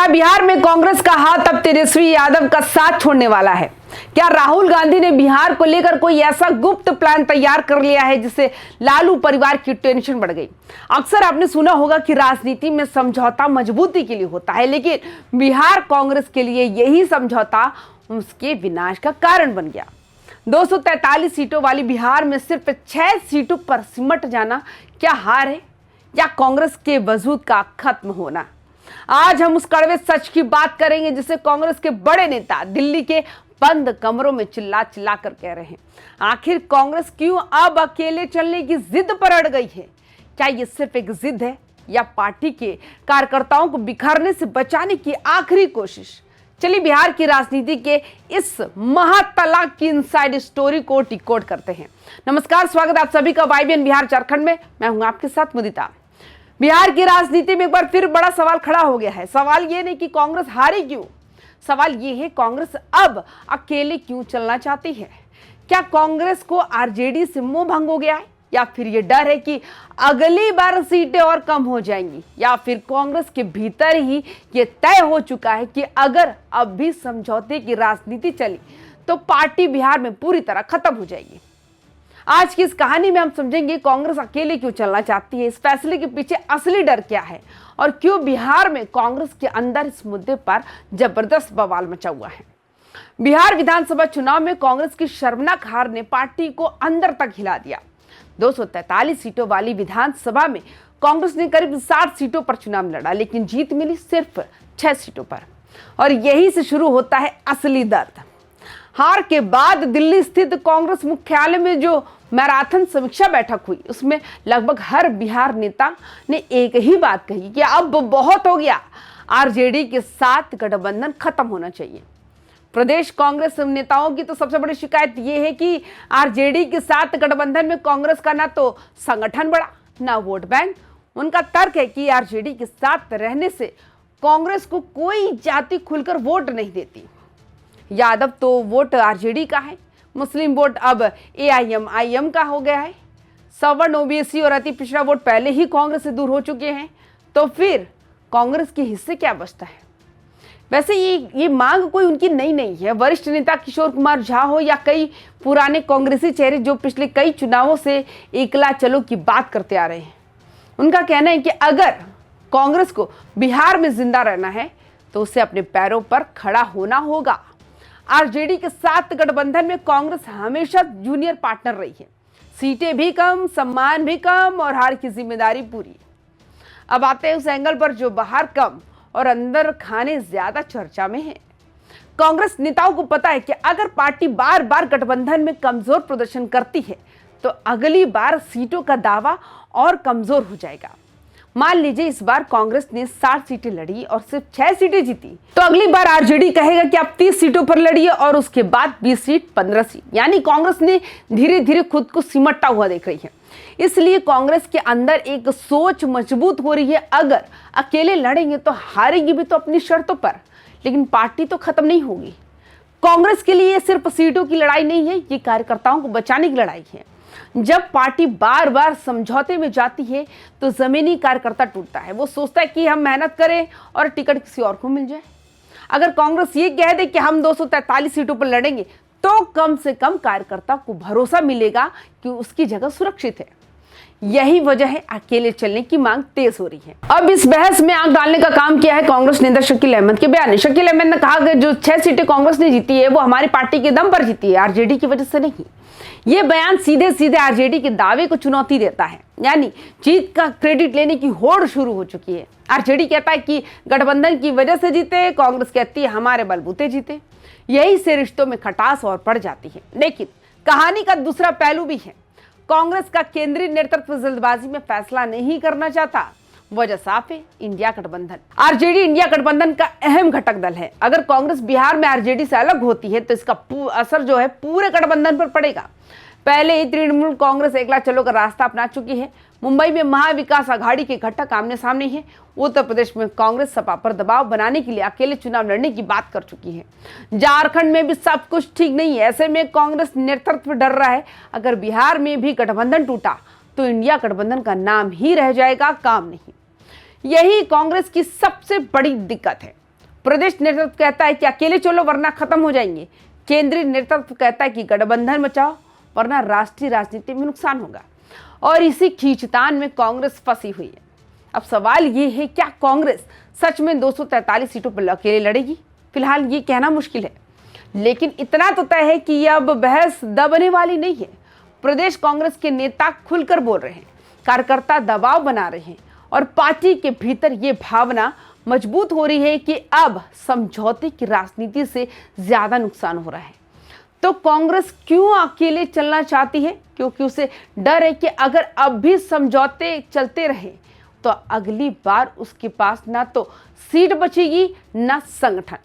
बिहार में कांग्रेस का हाथ अब तेजस्वी यादव का साथ छोड़ने वाला है। क्या राहुल गांधी ने बिहार को लेकर कोई ऐसा गुप्त प्लान तैयार कर लिया है जिससे लालू परिवार की टेंशन बढ़ गई? अक्सर आपने सुना होगा कि राजनीति में समझौता मजबूती के लिए होता है, लेकिन बिहार कांग्रेस के लिए यही समझौता उसके विनाश का कारण बन गया। 243 सीटों वाली बिहार में सिर्फ 6 सीटों पर सिमट जाना क्या हार है या कांग्रेस के वजूद का खत्म होना? आज हम उस कड़वे सच की बात करेंगे जिसे कांग्रेस के बड़े नेता दिल्ली के बंद कमरों में चिल्ला चिल्ला कर कह रहे हैं। आखिर कांग्रेस क्यों अब अकेले चलने की जिद पर अड़ गई है? क्या ये सिर्फ एक जिद है या पार्टी के कार्यकर्ताओं को बिखरने से बचाने की आखिरी कोशिश? चलिए बिहार की राजनीति के इस महातलाक की इनसाइड स्टोरी को डिकोड करते हैं। नमस्कार, स्वागत आप सभी का YBN बिहार झारखंड में। मैं हूं आपके साथ मुदिता। बिहार की राजनीति में एक बार फिर बड़ा सवाल खड़ा हो गया है। सवाल ये नहीं कि कांग्रेस हारी क्यों, सवाल ये है कांग्रेस अब अकेले क्यों चलना चाहती है। क्या कांग्रेस को आरजेडी से मोह भंग हो गया है, या फिर ये डर है कि अगली बार सीटें और कम हो जाएंगी, या फिर कांग्रेस के भीतर ही ये तय हो चुका है कि अगर अब भी समझौते की राजनीति चली तो पार्टी बिहार में पूरी तरह खत्म हो जाएगी। आज की इस कहानी में हम समझेंगे कांग्रेस अकेले क्यों चलना चाहती है, इस फैसले के पीछे असली डर क्या है, और क्यों बिहार में कांग्रेस के अंदर इस मुद्दे पर जबरदस्त बवाल मचा हुआ है। बिहार विधानसभा चुनाव में कांग्रेस की शर्मनाक हार ने पार्टी को अंदर तक हिला दिया। 243 सीटों वाली विधानसभा में कांग्रेस ने करीब 60 सीटों पर चुनाव लड़ा, लेकिन जीत मिली सिर्फ 6 सीटों पर। और यहीं से शुरू होता है असली दर्द। हार के बाद दिल्ली स्थित कांग्रेस मुख्यालय में जो मैराथन समीक्षा बैठक हुई, उसमें लगभग हर बिहार नेता ने एक ही बात कही कि अब बहुत हो गया, आरजेडी के साथ गठबंधन खत्म होना चाहिए। प्रदेश कांग्रेस नेताओं की तो सबसे बड़ी शिकायत यह है कि आरजेडी के साथ गठबंधन में कांग्रेस का ना तो संगठन बढ़ा ना वोट बैंक। उनका तर्क है कि आरजेडी के साथ रहने से कांग्रेस को कोई जाति खुलकर वोट नहीं देती। यादव तो वोट आरजेडी का है, मुस्लिम वोट अब AIM का हो गया है, सवर्ण OBC और अति पिछड़ा वोट पहले ही कांग्रेस से दूर हो चुके हैं, तो फिर कांग्रेस के हिस्से क्या बचता है? वैसे ये मांग कोई उनकी नई नहीं है। वरिष्ठ नेता किशोर कुमार झा हो या कई पुराने कांग्रेसी चेहरे जो पिछले कई चुनावों से एकला चलो की बात करते आ रहे हैं, उनका कहना है कि अगर कांग्रेस को बिहार में जिंदा रहना है तो उसे अपने पैरों पर खड़ा होना होगा। आरजेडी के साथ गठबंधन में कांग्रेस हमेशा जूनियर पार्टनर रही है, सीटें भी कम, सम्मान भी कम और हार की जिम्मेदारी पूरी। अब आते हैं उस एंगल पर जो बाहर कम और अंदर खाने ज्यादा चर्चा में है। कांग्रेस नेताओं को पता है कि अगर पार्टी बार बार गठबंधन में कमजोर प्रदर्शन करती है तो अगली बार सीटों का दावा और कमजोर हो जाएगा। मान लीजिए इस बार कांग्रेस ने 60 सीटें लड़ी और सिर्फ 6 सीटें जीती, तो अगली बार आरजेडी कहेगा कि आप 30 सीटों पर लड़िए और उसके बाद 20 सीट, 15 सीट। यानी कांग्रेस ने धीरे धीरे खुद को सिमटता हुआ देख रही है। इसलिए कांग्रेस के अंदर एक सोच मजबूत हो रही है, अगर अकेले लड़ेंगे तो हारेंगे भी तो अपनी शर्तों पर, लेकिन पार्टी तो खत्म नहीं होगी। कांग्रेस के लिए सिर्फ सीटों की लड़ाई नहीं है, ये कार्यकर्ताओं को बचाने की लड़ाई है। जब पार्टी बार बार समझौते में जाती है तो जमीनी कार्यकर्ता टूटता है। वो सोचता है कि हम मेहनत करें और टिकट किसी और को मिल जाए। अगर कांग्रेस ये कह दे कि हम 243 सीटों पर लड़ेंगे तो कम से कम कार्यकर्ता को भरोसा मिलेगा कि उसकी जगह सुरक्षित है। यही वजह है अकेले चलने की मांग तेज हो रही है। अब इस बहस में आग डालने का काम किया है कांग्रेस नेता शकील अहमद के बयान ने। शकील अहमद ने कहा कि जो 6 सीटें कांग्रेस ने जीती है वो हमारी पार्टी के दम पर जीती है, आरजेडी की वजह से नहीं। ये बयान सीधे सीधे आरजेडी के दावे को चुनौती देता है, यानी जीत का क्रेडिट लेने की होड़ शुरू हो चुकी है। आरजेडी कहता है कि गठबंधन की वजह से जीते, कांग्रेस कहती है हमारे बलबूते जीते। यही से रिश्तों में खटास और बढ़ जाती है। लेकिन कहानी का दूसरा पहलू भी है। कांग्रेस का केंद्रीय नेतृत्व जल्दबाजी में फैसला नहीं करना चाहता। वजह साफ है, इंडिया गठबंधन। आरजेडी इंडिया गठबंधन का अहम घटक दल है। अगर कांग्रेस बिहार में आरजेडी से अलग होती है तो इसका असर जो है पूरे गठबंधन पर पड़ेगा। पहले ही तृणमूल कांग्रेस एकला चलो का रास्ता अपना चुकी है। मुंबई में महाविकास आघाड़ी के घटक आमने सामने हैं। उत्तर प्रदेश में कांग्रेस सपा पर दबाव बनाने के लिए अकेले चुनाव लड़ने की बात कर चुकी है। झारखंड में भी सब कुछ ठीक नहीं है। ऐसे में कांग्रेस नेतृत्व डर रहा है, अगर बिहार में भी गठबंधन टूटा तो इंडिया गठबंधन का नाम ही रह जाएगा, काम नहीं। यही कांग्रेस की सबसे बड़ी दिक्कत है। प्रदेश नेतृत्व कहता है कि अकेले चलो वरना खत्म हो जाएंगे। केंद्रीय नेतृत्व कहता है कि गठबंधन बचाओ वरना राष्ट्रीय राजनीति में नुकसान होगा। और इसी खींचतान में कांग्रेस फंसी हुई है। अब सवाल ये है, क्या कांग्रेस सच में 243 सीटों पर अकेले लड़ेगी? फिलहाल ये कहना मुश्किल है, लेकिन इतना तो तय है कि यह अब बहस दबने वाली नहीं है। प्रदेश कांग्रेस के नेता खुलकर बोल रहे हैं, कार्यकर्ता दबाव बना रहे हैं और पार्टी के भीतर ये भावना मजबूत हो रही है कि अब समझौते की राजनीति से ज्यादा नुकसान हो रहा है। तो कांग्रेस क्यों अकेले चलना चाहती है? क्योंकि उसे डर है कि अगर अब भी समझौते चलते रहे तो अगली बार उसके पास ना तो सीट बचेगी ना संगठन।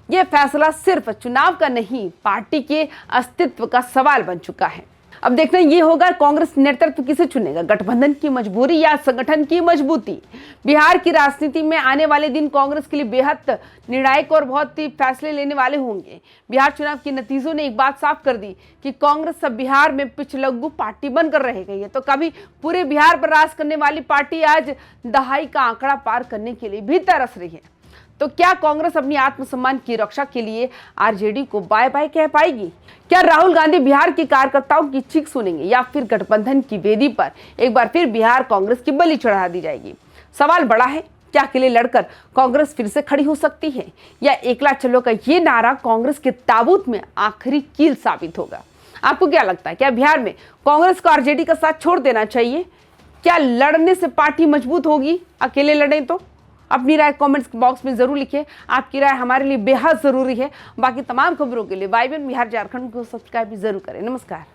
यह फैसला सिर्फ चुनाव का नहीं, पार्टी के अस्तित्व का सवाल बन चुका है। अब देखना ये होगा कांग्रेस नेतृत्व किसे चुनेगा, गठबंधन की मजबूरी या संगठन की मजबूती। बिहार की राजनीति में आने वाले दिन कांग्रेस के लिए बेहद निर्णायक और बहुत ही फैसले लेने वाले होंगे। बिहार चुनाव के नतीजों ने एक बात साफ कर दी कि कांग्रेस अब बिहार में पिछलग्गू पार्टी बनकर रह गई है। तो कभी पूरे बिहार पर राज करने वाली पार्टी आज दहाई का आंकड़ा पार करने के लिए भी तरस रही है। तो क्या कांग्रेस अपनी आत्मसम्मान की रक्षा के लिए आरजेडी को बाय बाय कह पाएगी? क्या राहुल गांधी बिहार के कार्यकर्ताओं की चीख सुनेंगे या फिर गठबंधन की वेदी पर एक बार फिर बिहार कांग्रेस की बलि चढ़ा दी जाएगी? सवाल बड़ा है। क्या अकेले लड़कर कांग्रेस फिर से खड़ी हो सकती है या एकला चलो का ये नारा कांग्रेस के ताबूत में आखिरी कील साबित होगा? आपको क्या लगता है, क्या बिहार में कांग्रेस को आरजेडी का साथ छोड़ देना चाहिए? क्या लड़ने से पार्टी मजबूत होगी अकेले लड़ें तो? अपनी राय कमेंट्स बॉक्स में जरूर लिखिए। आपकी राय हमारे लिए बेहद जरूरी है। बाकी तमाम खबरों के लिए वाइबन बिहार झारखंड को सब्सक्राइब भी जरूर करें। नमस्कार।